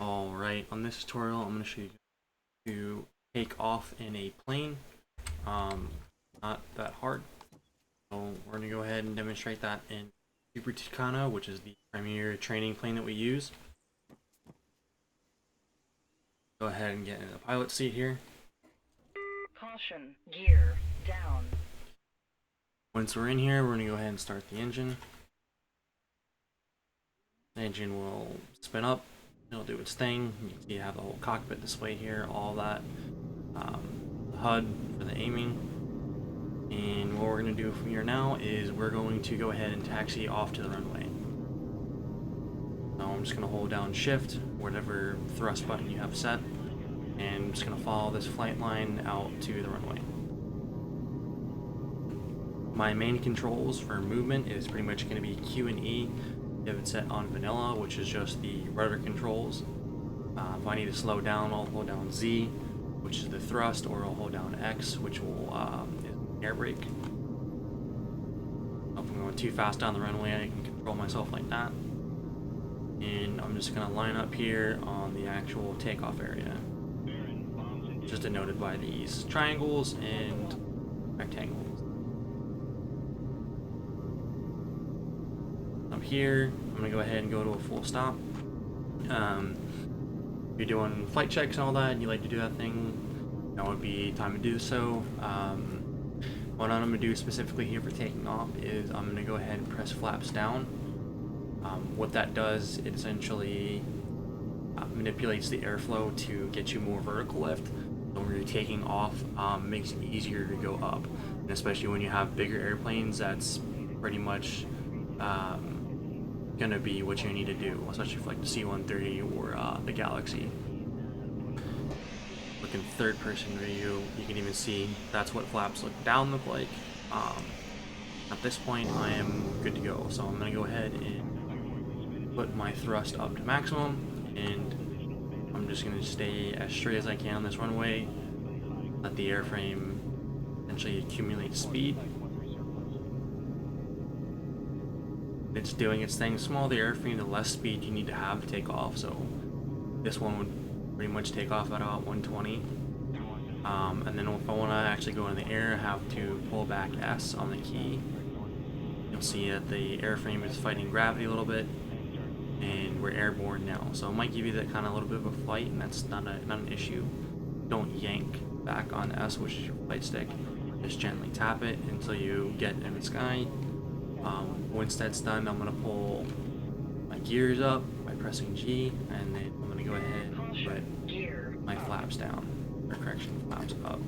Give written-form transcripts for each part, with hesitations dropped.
Alright, on this tutorial I'm going to show you to take off in a plane. Not that hard. So we're going to go ahead and demonstrate that in Super Tucano, which is the premier training plane that we use. Go ahead and get in the pilot seat here. Caution, gear down. Once we're in here, we're going to go ahead and start the engine. The engine will spin up. It'll do its thing. You can see you have the whole cockpit displayed here, all that. The HUD for the aiming. And what we're going to do from here now is we're going to go ahead and taxi off to the runway. Now I'm just going to hold down shift, whatever thrust button you have set, and I'm just going to follow this flight line out to the runway. My main controls for movement is pretty much going to be Q and E. You have it set on vanilla, which is just the rudder controls. If I need to slow down, I'll hold down Z, which is the thrust, or I'll hold down X, which will is air brake. If I'm going too fast down the runway, I can control myself like that. And I'm just going to line up here on the actual takeoff area, just denoted by these triangles and rectangles. Up here, I'm going to go ahead and go to a full stop. If you're doing flight checks and all that, and you like to do that thing, that would be time to do so. What I'm going to do specifically here for taking off is I'm going to go ahead and press flaps down. What that does, it essentially manipulates the airflow to get you more vertical lift. So when you're taking off, makes it easier to go up, and especially when you have bigger airplanes, that's pretty much gonna be what you need to do, especially for like the C-130 or the Galaxy. Looking third person view, you can even see that's what flaps look down look like. At this point I am good to go, so I'm gonna go ahead and put my thrust up to maximum, and I'm just gonna stay as straight as I can on this runway, let the airframe essentially accumulate speed. It's doing its thing. The smaller the airframe, the less speed you need to have to take off. So this one would pretty much take off at about 120. And then if I want to actually go in the air, I have to pull back S on the key. You'll see that the airframe is fighting gravity a little bit, and we're airborne now. So it might give you that kind of little bit of a flight, and that's not an issue. Don't yank back on S, which is your flight stick. Just gently tap it until you get in the sky. Once that's done, I'm going to pull my gears up by pressing G, and then I'm going to go ahead and put my flaps down, or correction, flaps up.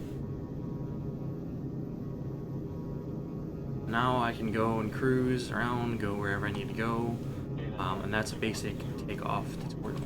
Now I can go and cruise around, go wherever I need to go, and that's a basic takeoff tutorial.